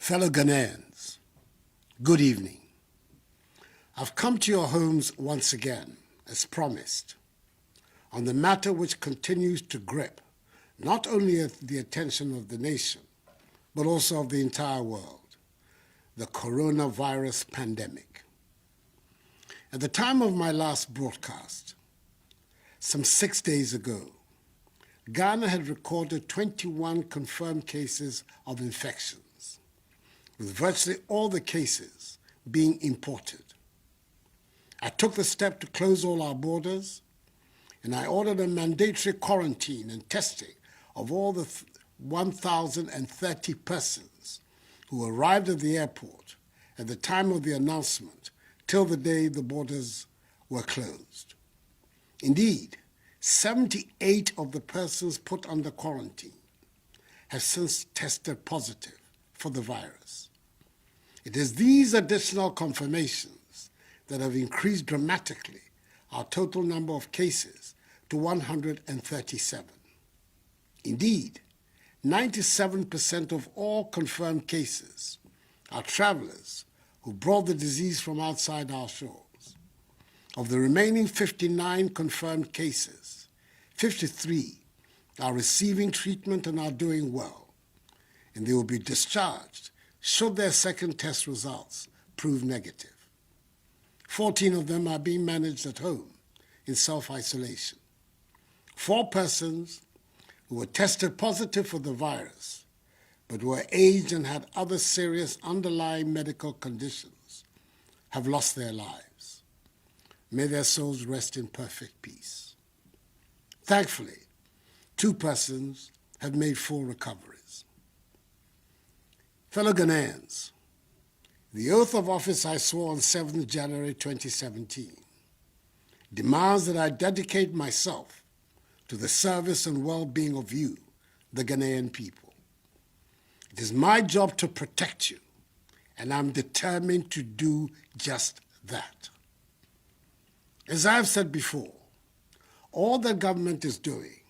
Fellow Ghanaians, good evening. I've come to your homes once again, as promised, on the matter which continues to grip not only the attention of the nation, but also of the entire world, the coronavirus pandemic. At the time of my last broadcast, some 6 days ago, Ghana had recorded 21 confirmed cases of infections, with virtually all the cases being imported. I took the step to close all our borders, and I ordered a mandatory quarantine and testing of all the 1,030 persons who arrived at the airport at the time of the announcement till the day the borders were closed. Indeed, 78 of the persons put under quarantine have since tested positive for the virus. It is these additional confirmations that have increased dramatically our total number of cases to 137. Indeed, 97% of all confirmed cases are travelers who brought the disease from outside our shores. Of the remaining 59 confirmed cases, 53 are receiving treatment and are doing well, and they will be discharged should their second test results prove negative. 14 of them are being managed at home in self-isolation. 4 persons who were tested positive for the virus but were aged and had other serious underlying medical conditions have lost their lives. May their souls rest in perfect peace. Thankfully, 2 persons have made full recoveries. Fellow Ghanaians, the oath of office I swore on 7th January 2017 demands that I dedicate myself to the service and well-being of you, the Ghanaian people. It is my job to protect you, and I'm determined to do just that. As I've said before, all the government is doing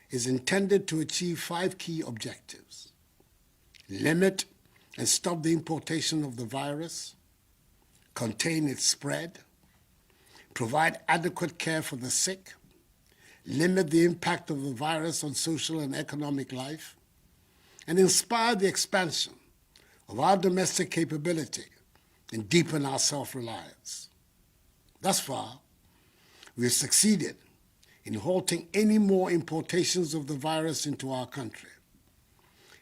is intended to achieve 5 key objectives: limit and stop the importation of the virus, contain its spread, provide adequate care for the sick, limit the impact of the virus on social and economic life, and inspire the expansion of our domestic capability and deepen our self-reliance. Thus far, we have succeeded in halting any more importations of the virus into our country.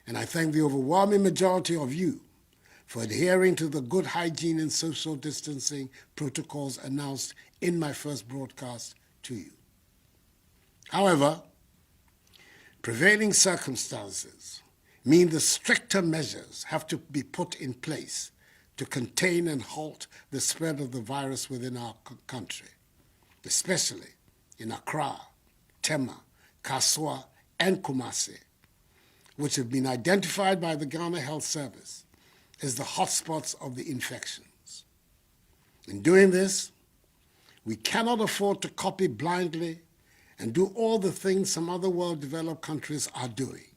And I thank the overwhelming majority of you for adhering to the good hygiene and social distancing protocols announced in my first broadcast to you. However, prevailing circumstances mean the stricter measures have to be put in place to contain and halt the spread of the virus within our country, especially in Accra, Tema, Kaswa, and Kumasi, which have been identified by the Ghana Health Service as the hotspots of the infections. In doing this, we cannot afford to copy blindly and do all the things some other well-developed countries are doing.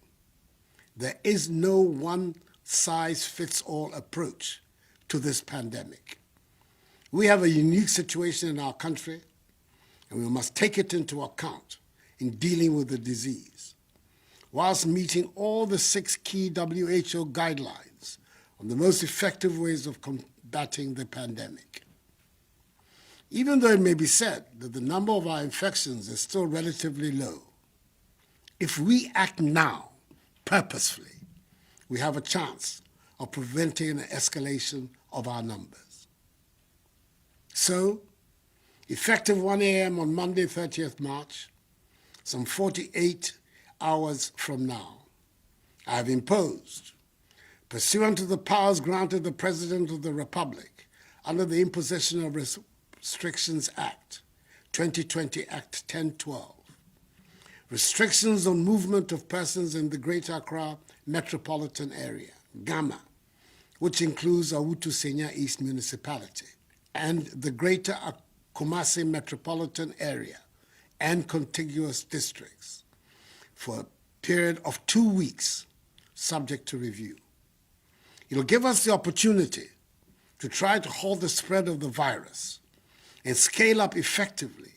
There is no one-size-fits-all approach to this pandemic. We have a unique situation in our country, and we must take it into account in dealing with the disease, whilst meeting all the 6 key WHO guidelines on the most effective ways of combating the pandemic. Even though it may be said that the number of our infections is still relatively low, if we act now, purposefully, we have a chance of preventing an escalation of our numbers. So, effective 1 a.m. on Monday, 30th March, some 48 hours from now, I have imposed, pursuant to the powers granted the President of the Republic under the Imposition of Restrictions Act, 2020 Act 1012, restrictions on movement of persons in the Greater Accra metropolitan area, GAMA, which includes Awutu Senya East Municipality, and the Greater Kumasi metropolitan area and contiguous districts for a period of 2 weeks, subject to review. It'll give us the opportunity to try to halt the spread of the virus and scale up effectively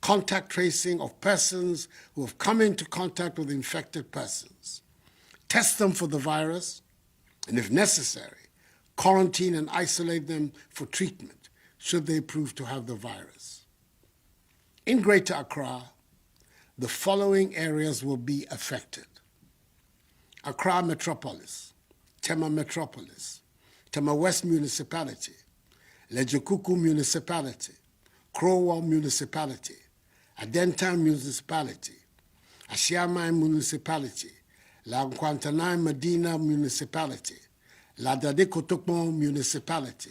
contact tracing of persons who have come into contact with infected persons, test them for the virus, and if necessary, quarantine and isolate them for treatment should they prove to have the virus. In Greater Accra, the following areas will be affected: Accra Metropolis, Tema Metropolis, Tema West Municipality, Lejokuku Municipality, Crowell Municipality, Adentan Municipality, Ashiamai Municipality, La Nkwantanai Medina Municipality, La Dade Kotokpon Municipality,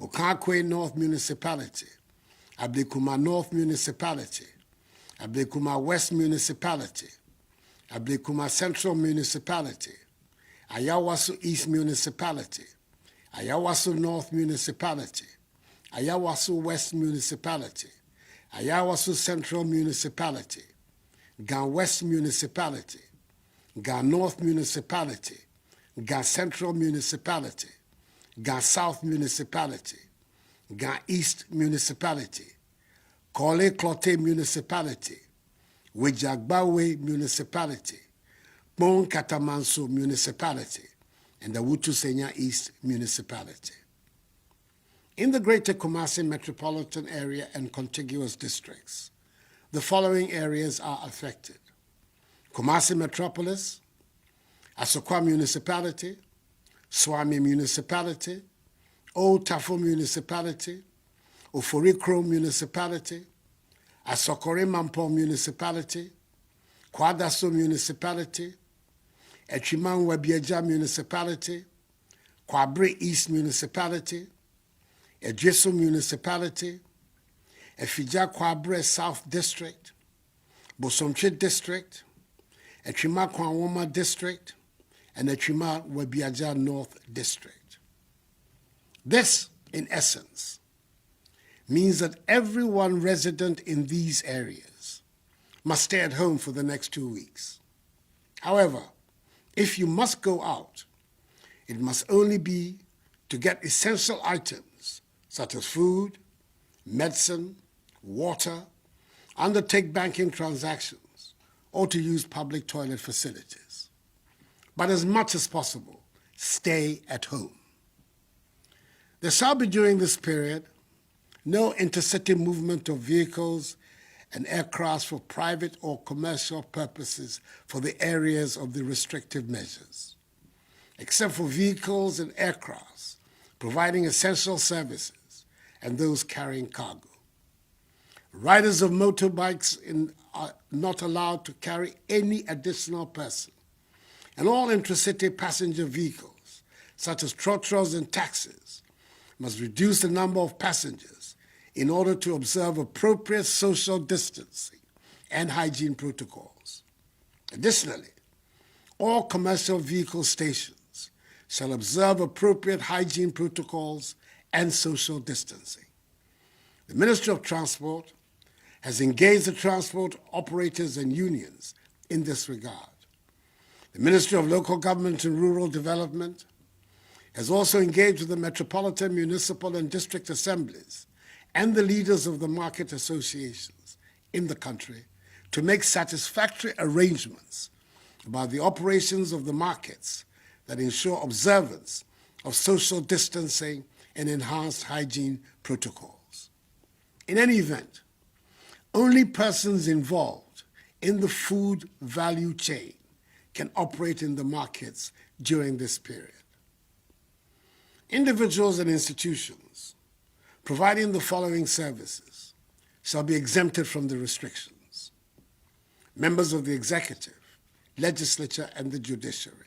Okakwe North Municipality, Ablekuma North Municipality, Ablekuma West Municipality, Ablekuma Central Municipality, Ayawaso East Municipality, Ayawaso North Municipality, Ayawaso West Municipality, Ayawaso Central Municipality, Gan West Municipality, Gan North Municipality, Gan Central Municipality, Gan South Municipality, Gan East Municipality, Kole Klote Municipality, Wejagbawe Municipality, Bon Katamanso Municipality, and the Wutusenya East Municipality. In the Greater Kumasi metropolitan area and contiguous districts, the following areas are affected: Kumasi Metropolis, Asokwa Municipality, Swami Municipality, Old Tafo Municipality, Oforikro Municipality, Asokore Mampo Municipality, Kwadaso Municipality, Echiman Webieja Municipality, Kwabre East Municipality, Ejeso Municipality, Efija Kwabre South District, Bosomche District, Echima Kwanwoma District, and Echima Webiaja North District. This, in essence, means that everyone resident in these areas must stay at home for the next 2 weeks. However, if you must go out, it must only be to get essential items such as food, medicine, water, undertake banking transactions, or to use public toilet facilities. But as much as possible, stay at home. There shall be during this period no intercity movement of vehicles and aircraft for private or commercial purposes for the areas of the restrictive measures, except for vehicles and aircrafts providing essential services and those carrying cargo. Riders of motorbikes are not allowed to carry any additional person, and all intracity passenger vehicles, such as trotros and taxis, must reduce the number of passengers in order to observe appropriate social distancing and hygiene protocols. Additionally, all commercial vehicle stations shall observe appropriate hygiene protocols and social distancing. The Ministry of Transport has engaged the transport operators and unions in this regard. The Ministry of Local Government and Rural Development has also engaged with the metropolitan, municipal, and district assemblies and the leaders of the market associations in the country to make satisfactory arrangements about the operations of the markets that ensure observance of social distancing and enhanced hygiene protocols. In any event, only persons involved in the food value chain can operate in the markets during this period. Individuals and institutions providing the following services shall be exempted from the restrictions: members of the executive, legislature, and the judiciary.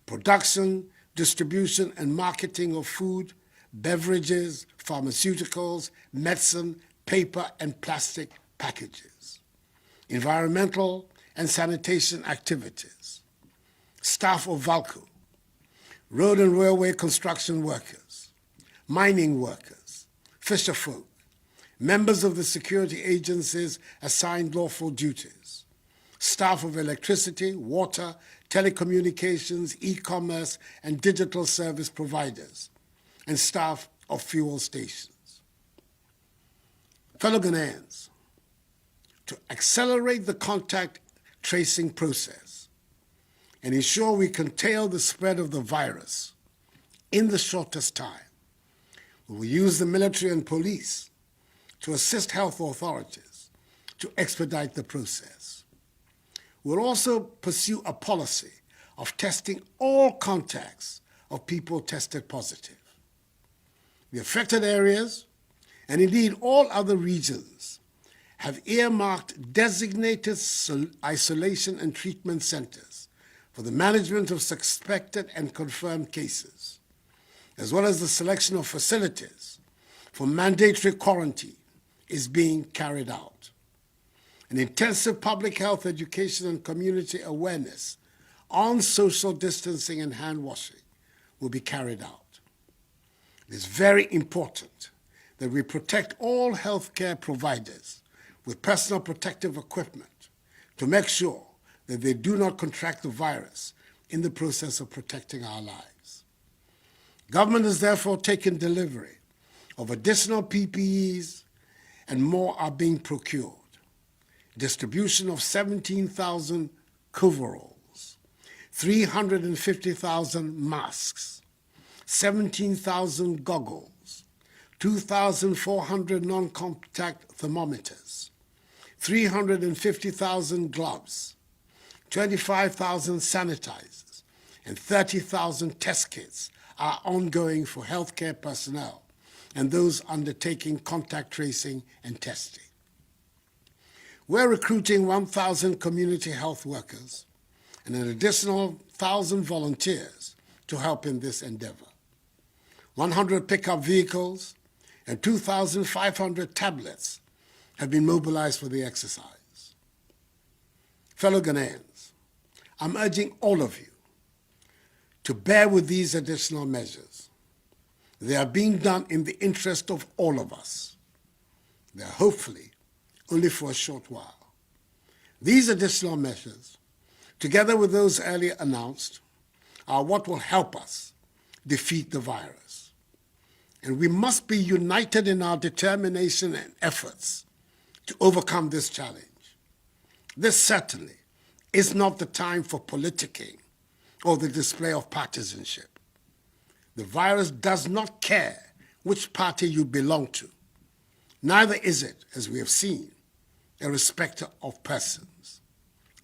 Production, distribution, and marketing of food, beverages, pharmaceuticals, medicine, paper, and plastic packages. Environmental and sanitation activities. Staff of VALCO, road and railway construction workers, mining workers, fisherfolk, members of the security agencies assigned lawful duties, staff of electricity, water, telecommunications, e-commerce, and digital service providers, and staff of fuel stations. Fellow Ghanaians, to accelerate the contact tracing process and ensure we curtail the spread of the virus in the shortest time, we will use the military and police to assist health authorities to expedite the process. We'll also pursue a policy of testing all contacts of people tested positive. The affected areas, and indeed all other regions, have earmarked designated isolation and treatment centers for the management of suspected and confirmed cases, as well as the selection of facilities for mandatory quarantine is being carried out. An intensive public health education and community awareness on social distancing and hand washing will be carried out. It is very important that we protect all healthcare providers with personal protective equipment to make sure that they do not contract the virus in the process of protecting our lives. Government has therefore taken delivery of additional PPEs and more are being procured. Distribution of 17,000 coveralls, 350,000 masks, 17,000 goggles, 2,400 non-contact thermometers, 350,000 gloves, 25,000 sanitizers, and 30,000 test kits are ongoing for healthcare personnel and those undertaking contact tracing and testing. We're recruiting 1,000 community health workers and an additional 1,000 volunteers to help in this endeavor. 100 pickup vehicles and 2,500 tablets have been mobilized for the exercise. Fellow Ghanaians, I'm urging all of you to bear with these additional measures. They are being done in the interest of all of us. They are hopefully only for a short while. These additional measures, together with those earlier announced, are what will help us defeat the virus. And we must be united in our determination and efforts to overcome this challenge. This certainly is not the time for politicking or the display of partisanship. The virus does not care which party you belong to. Neither is it, as we have seen, a respecter of persons.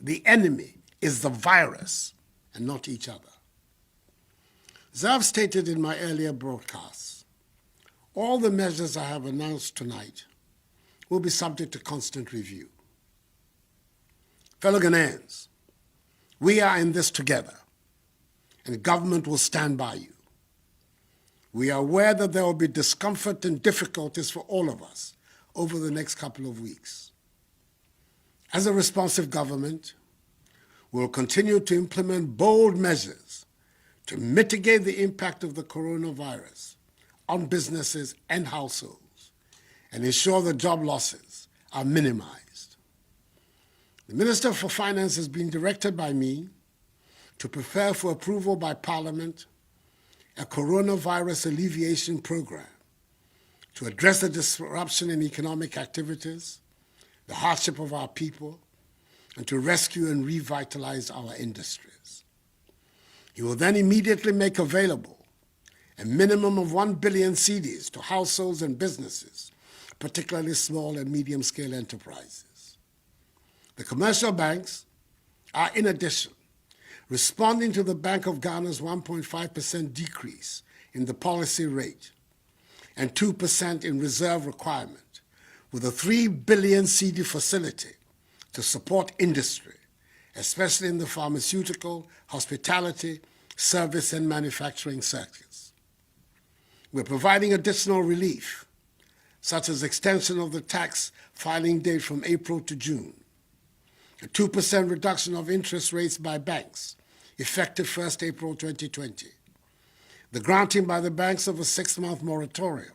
The enemy is the virus and not each other. As I've stated in my earlier broadcasts, all the measures I have announced tonight will be subject to constant review. Fellow Ghanaians, we are in this together, and government will stand by you. We are aware that there will be discomfort and difficulties for all of us over the next couple of weeks. As a responsive government, we will continue to implement bold measures to mitigate the impact of the coronavirus on businesses and households and ensure that job losses are minimized. The Minister for Finance has been directed by me to prepare for approval by Parliament a coronavirus alleviation program to address the disruption in economic activities, the hardship of our people, and to rescue and revitalize our industries. He will then immediately make available a minimum of 1 billion cedis to households and businesses, particularly small and medium-scale enterprises. The commercial banks are, in addition, responding to the Bank of Ghana's 1.5% decrease in the policy rate and 2% in reserve requirement, with a 3 billion cedi facility to support industry, especially in the pharmaceutical, hospitality, service, and manufacturing sectors. We're providing additional relief, such as extension of the tax filing date from April to June, a 2% reduction of interest rates by banks, effective 1st April 2020, the granting by the banks of a 6-month moratorium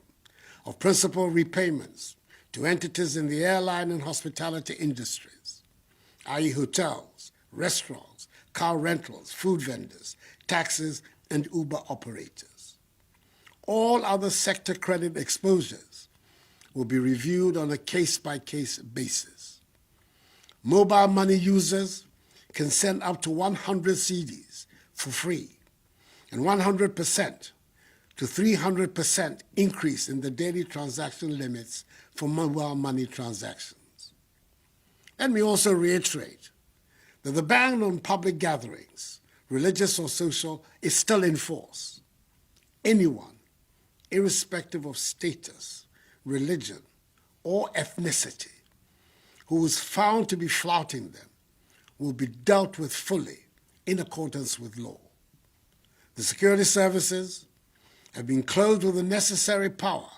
of principal repayments to entities in the airline and hospitality industries, i.e. hotels, restaurants, car rentals, food vendors, taxis, and Uber operators. All other sector credit exposures will be reviewed on a case-by-case basis. Mobile money users can send up to 100 cedis for free, and 100% to 300% increase in the daily transaction limits for mobile money transactions. Let me also reiterate that the ban on public gatherings, religious or social, is still in force. Anyone, irrespective of status, religion, or ethnicity, who is found to be flouting them will be dealt with fully in accordance with law. The security services have been clothed with the necessary power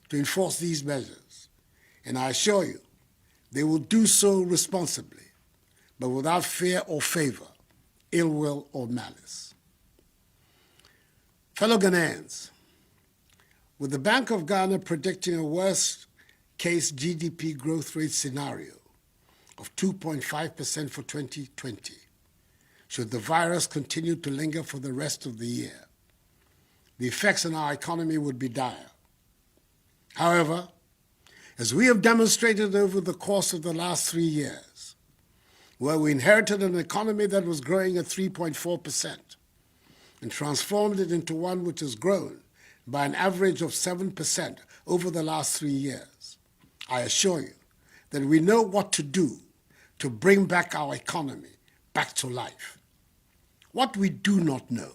to enforce these measures, and I assure you they will do so responsibly, but without fear or favor, ill will or malice. Fellow Ghanaians, with the Bank of Ghana predicting a worst-case GDP growth rate scenario of 2.5% for 2020, should the virus continue to linger for the rest of the year, the effects on our economy would be dire. However, as we have demonstrated over the course of the last 3 years, where we inherited an economy that was growing at 3.4% and transformed it into one which has grown by an average of 7% over the last 3 years, I assure you that we know what to do to bring back our economy back to life. What we do not know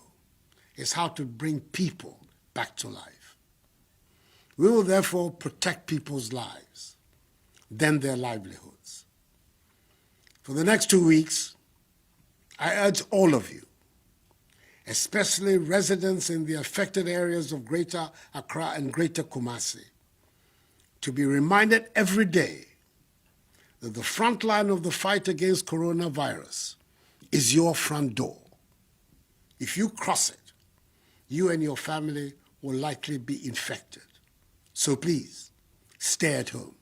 is how to bring people back to life. We will therefore protect people's lives, then their livelihoods. For the next 2 weeks, I urge all of you, especially residents in the affected areas of Greater Accra and Greater Kumasi, to be reminded every day that the front line of the fight against coronavirus is your front door. If you cross it, you and your family will likely be infected. So please, stay at home.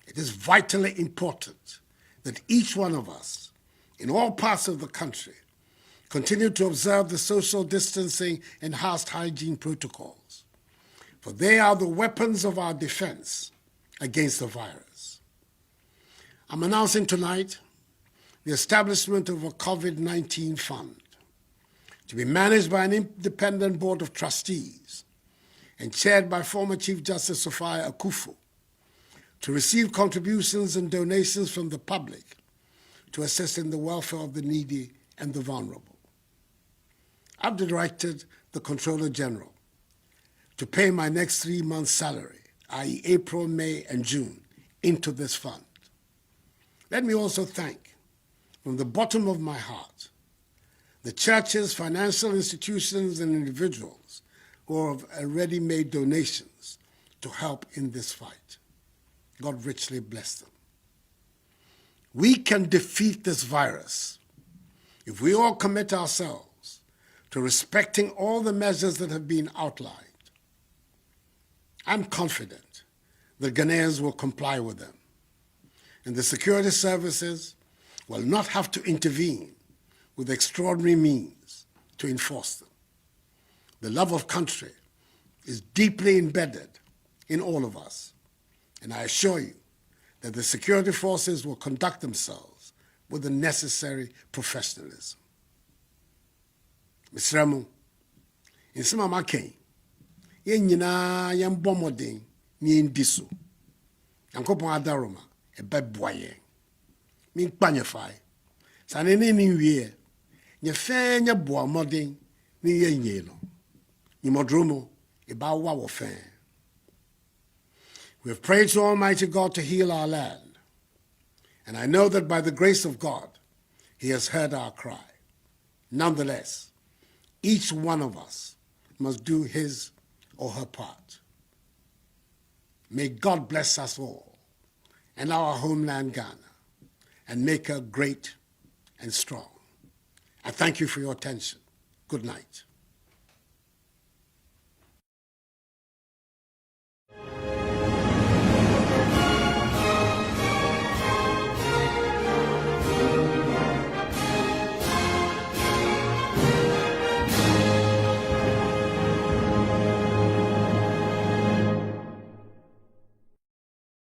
It is vitally important that each one of us, in all parts of the country, continue to observe the social distancing and house hygiene protocols, for they are the weapons of our defense against the virus. I'm announcing tonight the establishment of a COVID-19 fund to be managed by an independent board of trustees and chaired by former Chief Justice Sophia Akufo, to receive contributions and donations from the public to assist in the welfare of the needy and the vulnerable. I've directed the Controller General to pay my next 3 months' salary, i.e. April, May, and June, into this fund. Let me also thank, from the bottom of my heart, the churches, financial institutions, and individuals who have already made donations to help in this fight. God richly bless them. We can defeat this virus if we all commit ourselves to respecting all the measures that have been outlined. I'm confident that Ghanaians will comply with them, and the security services will not have to intervene with extraordinary means to enforce them. The love of country is deeply embedded in all of us, and I assure you that the security forces will conduct themselves with the necessary professionalism. Mr. Ramo, in some of my cane, yen nyina yen bomodin ni ndiso. Yankopon adaroma e beboye. Min kpanyefai. Sanene ni wie. Nye fe nye boa modin ni yenye no. Ni modromo e ba wa wo fe. We have prayed to Almighty God to heal our land, and I know that by the grace of God, He has heard our cry. Nonetheless, each one of us must do his or her part. May God bless us all and our homeland Ghana, and make her great and strong. I thank you for your attention. Good night.